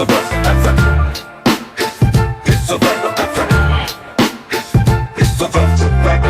the verse effect. It's the verse effect. It's the verse effect.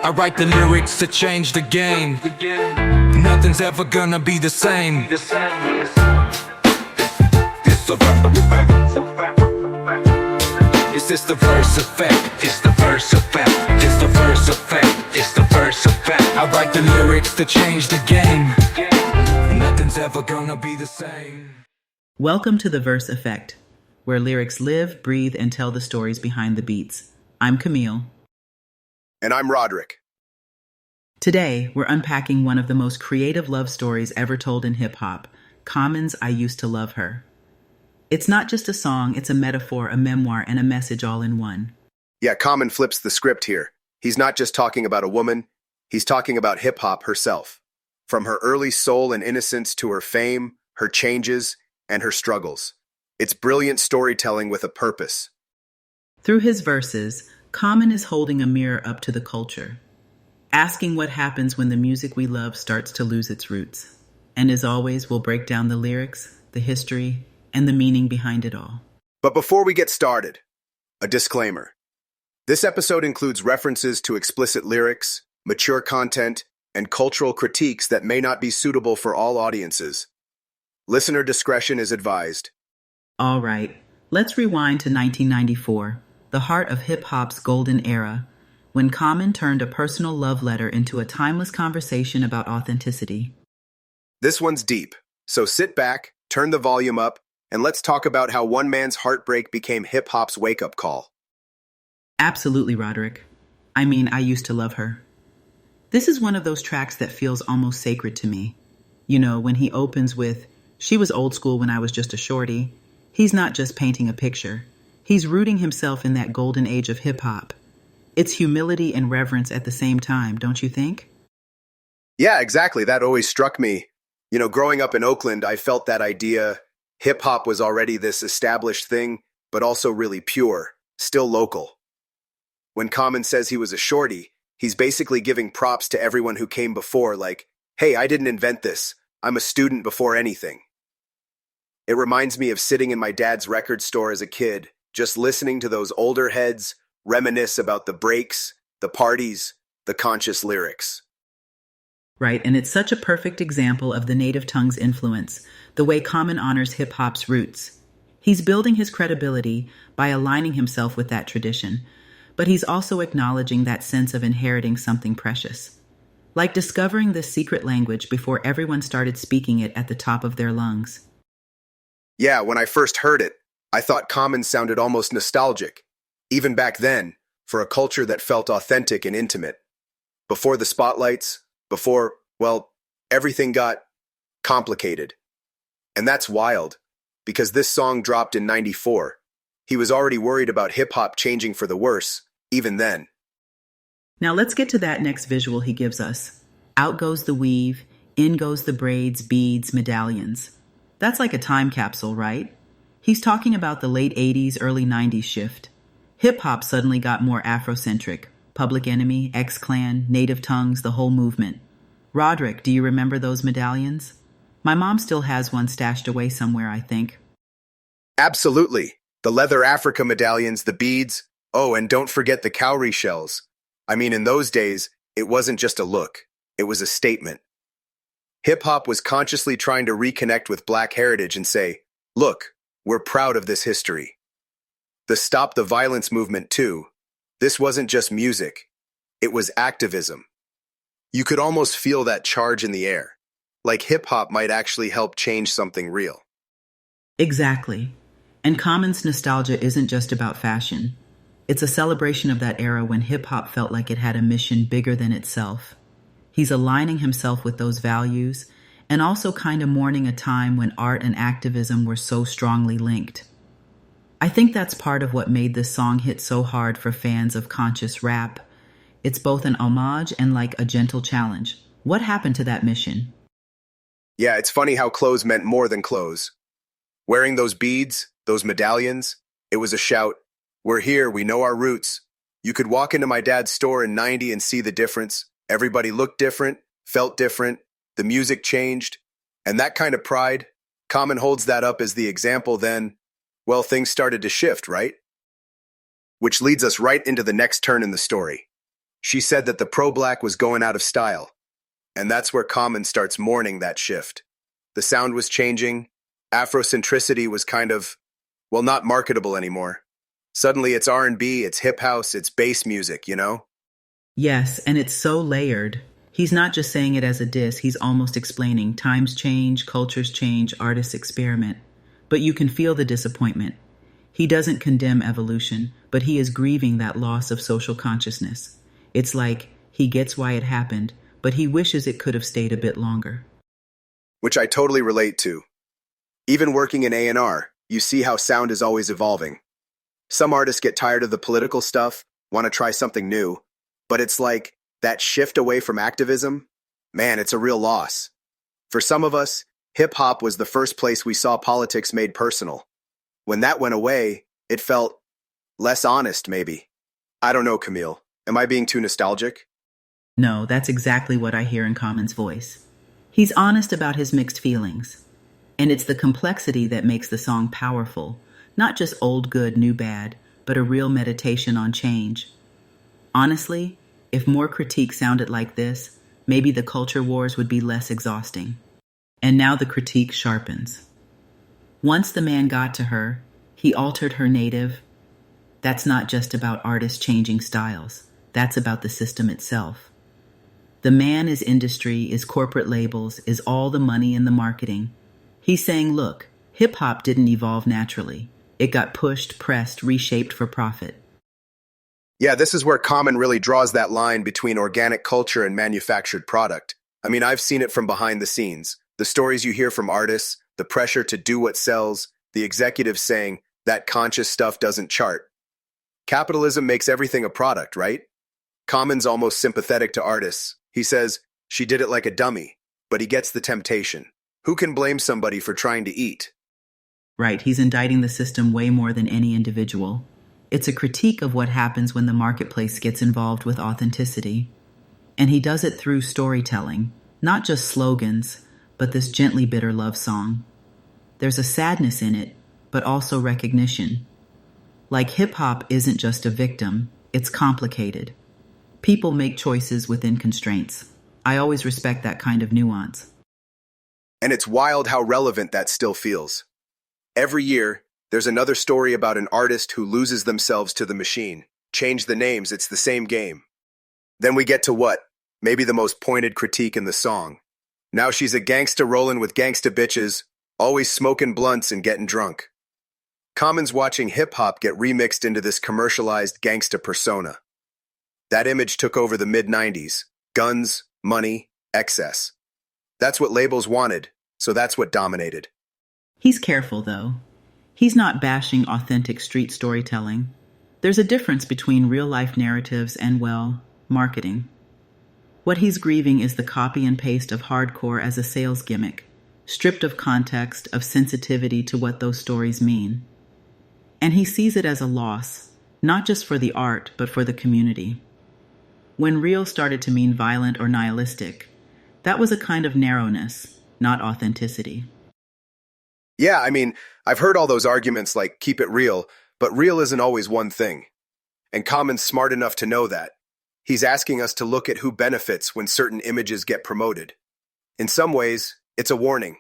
I write the lyrics to change the game. Nothing's ever gonna be the same. It's the verse effect. It's just the verse effect. It's the verse effect. It's the verse effect. It's the verse effect. I write the lyrics to change the game. Nothing's ever gonna be the same. Welcome to the Verse Effect, where lyrics live, breathe, and tell the stories behind the beats. I'm Camille. And I'm Roderick. Today, we're unpacking one of the most creative love stories ever told in hip-hop, Common's I Used To Love H.E.R. It's not just a song, it's a metaphor, a memoir, and a message all in one. Yeah, Common flips the script here. He's not just talking about a woman, he's talking about hip-hop herself. From her early soul and innocence to her fame, her changes, and her struggles. It's brilliant storytelling with a purpose. Through his verses, Common is holding a mirror up to the culture, asking what happens when the music we love starts to lose its roots. And as always, we'll break down the lyrics, the history, and the meaning behind it all. But before we get started, a disclaimer. This episode includes references to explicit lyrics, mature content, and cultural critiques that may not be suitable for all audiences. Listener discretion is advised. All right, let's rewind to 1994, the heart of hip-hop's golden era, when Common turned a personal love letter into a timeless conversation about authenticity. This one's deep, so sit back, turn the volume up, and let's talk about how one man's heartbreak became hip-hop's wake-up call. Absolutely, Roderick. I used to love her. This is one of those tracks that feels almost sacred to me. You know, when he opens with, "She was old school when I was just a shorty," he's not just painting a picture. He's rooting himself in that golden age of hip-hop. It's humility and reverence at the same time, don't you think? Yeah, exactly. That always struck me. You know, growing up in Oakland, I felt that idea hip-hop was already this established thing, but also really pure, still local. When Common says he was a shorty, he's basically giving props to everyone who came before, like, hey, I didn't invent this. I'm a student before anything. It reminds me of sitting in my dad's record store as a kid, just listening to those older heads reminisce about the breaks, the parties, the conscious lyrics. Right, and it's such a perfect example of the native tongue's influence, the way Common honors hip-hop's roots. He's building his credibility by aligning himself with that tradition, but he's also acknowledging that sense of inheriting something precious. Like discovering this secret language before everyone started speaking it at the top of their lungs. Yeah, when I first heard it, I thought Common sounded almost nostalgic, even back then, for a culture that felt authentic and intimate. Before the spotlights, before, well, everything got complicated. And that's wild, because this song dropped in '94. He was already worried about hip-hop changing for the worse, even then. Now let's get to that next visual he gives us. Out goes the weave, in goes the braids, beads, medallions. That's like a time capsule, right? He's talking about the late 80s, early 90s shift. Hip-hop suddenly got more Afrocentric. Public Enemy, X-Clan, Native Tongues, the whole movement. Roderick, do you remember those medallions? My mom still has one stashed away somewhere, I think. Absolutely. The leather Africa medallions, the beads. Oh, and don't forget the cowrie shells. In those days, it wasn't just a look. It was a statement. Hip-hop was consciously trying to reconnect with Black heritage and say, look, we're proud of this history. The Stop the Violence movement, too. This wasn't just music. It was activism. You could almost feel that charge in the air, like hip-hop might actually help change something real. Exactly. And Common's nostalgia isn't just about fashion. It's a celebration of that era when hip-hop felt like it had a mission bigger than itself. He's aligning himself with those values and also kind of mourning a time when art and activism were so strongly linked. I think that's part of what made this song hit so hard for fans of conscious rap. It's both an homage and like a gentle challenge. What happened to that mission? Yeah, it's funny how clothes meant more than clothes. Wearing those beads, those medallions, it was a shout, we're here, we know our roots. You could walk into my dad's store in '90 and see the difference. Everybody looked different, felt different, the music changed, and that kind of pride, Common holds that up as the example, then, well, things started to shift, right? Which leads us right into the next turn in the story. She said that the pro-black was going out of style, and that's where Common starts mourning that shift. The sound was changing, Afrocentricity was kind of, well, not marketable anymore. Suddenly it's R&B, it's hip house, it's bass music, you know? Yes, and it's so layered. He's not just saying it as a diss, he's almost explaining times change, cultures change, artists experiment. But you can feel the disappointment. He doesn't condemn evolution, but he is grieving that loss of social consciousness. It's like he gets why it happened, but he wishes it could have stayed a bit longer. Which I totally relate to. Even working in A&R, you see how sound is always evolving. Some artists get tired of the political stuff, want to try something new, but it's like that shift away from activism, man, it's a real loss. For some of us, hip-hop was the first place we saw politics made personal. When that went away, it felt less honest, maybe. I don't know, Camille. Am I being too nostalgic? No, that's exactly what I hear in Common's voice. He's honest about his mixed feelings. And it's the complexity that makes the song powerful, not just old good, new bad, but a real meditation on change. Honestly, if more critique sounded like this, maybe the culture wars would be less exhausting. And now the critique sharpens. Once the man got to her, he altered her native. That's not just about artists changing styles. That's about the system itself. The man is industry, is corporate labels, is all the money and the marketing. He's saying, look, hip-hop didn't evolve naturally. It got pushed, pressed, reshaped for profit. Yeah, this is where Common really draws that line between organic culture and manufactured product. I mean, I've seen it from behind the scenes. The stories you hear from artists, the pressure to do what sells, the executives saying that conscious stuff doesn't chart. Capitalism makes everything a product, right? Common's almost sympathetic to artists. He says, she did it like a dummy, but he gets the temptation. Who can blame somebody for trying to eat? Right, he's indicting the system way more than any individual. It's a critique of what happens when the marketplace gets involved with authenticity. And he does it through storytelling, not just slogans, but this gently bitter love song. There's a sadness in it, but also recognition. Like hip-hop isn't just a victim, it's complicated. People make choices within constraints. I always respect that kind of nuance. And it's wild how relevant that still feels. Every year, there's another story about an artist who loses themselves to the machine. Change the names, it's the same game. Then we get to what? Maybe the most pointed critique in the song. Now she's a gangsta rollin' with gangsta bitches, always smoking blunts and getting drunk. Common's watching hip-hop get remixed into this commercialized gangsta persona. That image took over the mid-90s. Guns, money, excess. That's what labels wanted, so that's what dominated. He's careful, though. He's not bashing authentic street storytelling. There's a difference between real-life narratives and, well, marketing. What he's grieving is the copy and paste of hardcore as a sales gimmick, stripped of context, of sensitivity to what those stories mean. And he sees it as a loss, not just for the art, but for the community. When real started to mean violent or nihilistic, that was a kind of narrowness, not authenticity. Yeah, I mean, I've heard all those arguments like keep it real, but real isn't always one thing. And Common's smart enough to know that. He's asking us to look at who benefits when certain images get promoted. In some ways, it's a warning.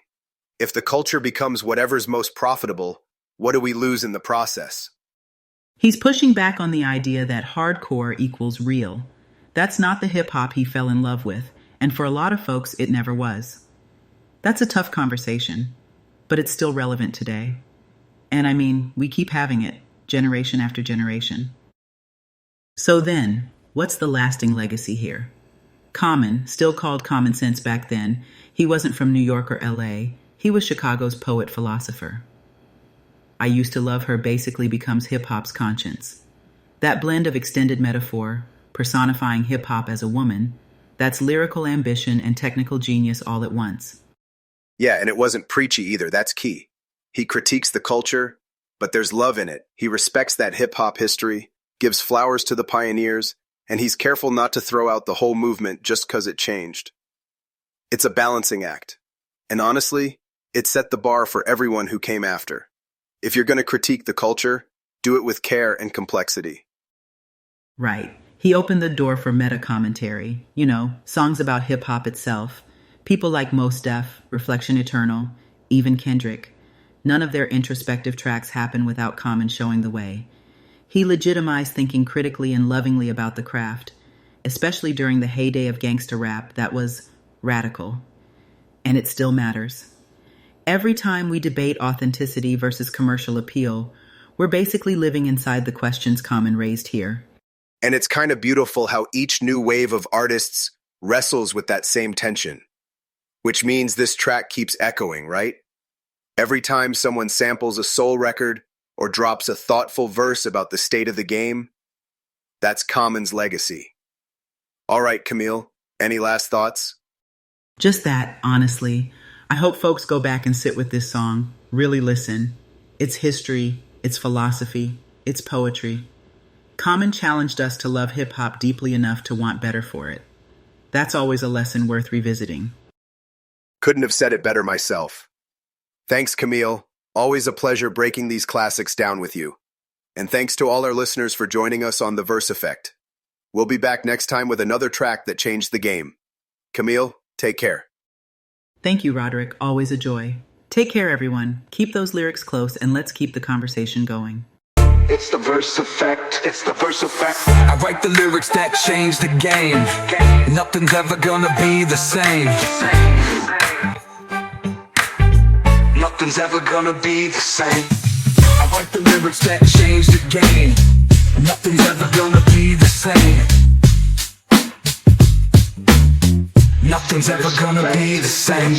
If the culture becomes whatever's most profitable, what do we lose in the process? He's pushing back on the idea that hardcore equals real. That's not the hip-hop he fell in love with, and for a lot of folks, it never was. That's a tough conversation, but it's still relevant today. And I mean, we keep having it, generation after generation. So then, what's the lasting legacy here? Common, still called Common Sense back then, he wasn't from New York or LA, he was Chicago's poet-philosopher. I Used to Love H.E.R basically becomes hip-hop's conscience. That blend of extended metaphor, personifying hip-hop as a woman, that's lyrical ambition and technical genius all at once. Yeah, and it wasn't preachy either, that's key. He critiques the culture, but there's love in it. He respects that hip-hop history, gives flowers to the pioneers, and he's careful not to throw out the whole movement just because it changed. It's a balancing act. And honestly, It set the bar for everyone who came after. If you're going to critique the culture, do it with care and complexity. Right. He opened the door for meta commentary, songs about hip hop itself. People like Mos Def, Reflection Eternal, even Kendrick. None of their introspective tracks happen without Common showing the way. He legitimized thinking critically and lovingly about the craft, especially during the heyday of gangsta rap that was radical. And it still matters. Every time we debate authenticity versus commercial appeal, we're basically living inside the questions Common raised here. And it's kind of beautiful how each new wave of artists wrestles with that same tension. Which means this track keeps echoing, right? Every time someone samples a soul record or drops a thoughtful verse about the state of the game, that's Common's legacy. All right, Camille, any last thoughts? Just that, honestly. I hope folks go back and sit with this song, really listen. It's history, it's philosophy, it's poetry. Common challenged us to love hip-hop deeply enough to want better for it. That's always a lesson worth revisiting. Couldn't have said it better myself. Thanks, Camille. Always a pleasure breaking these classics down with you. And thanks to all our listeners for joining us on The Verse Effect. We'll be back next time with another track that changed the game. Camille, take care. Thank you, Roderick. Always a joy. Take care, everyone. Keep those lyrics close, and let's keep the conversation going. It's the verse effect, it's the verse effect. I write the lyrics that change the game. Nothing's ever gonna be the same. Nothing's ever gonna be the same. I write the lyrics that change the game. Nothing's ever gonna be the same. Nothing's ever gonna be the same.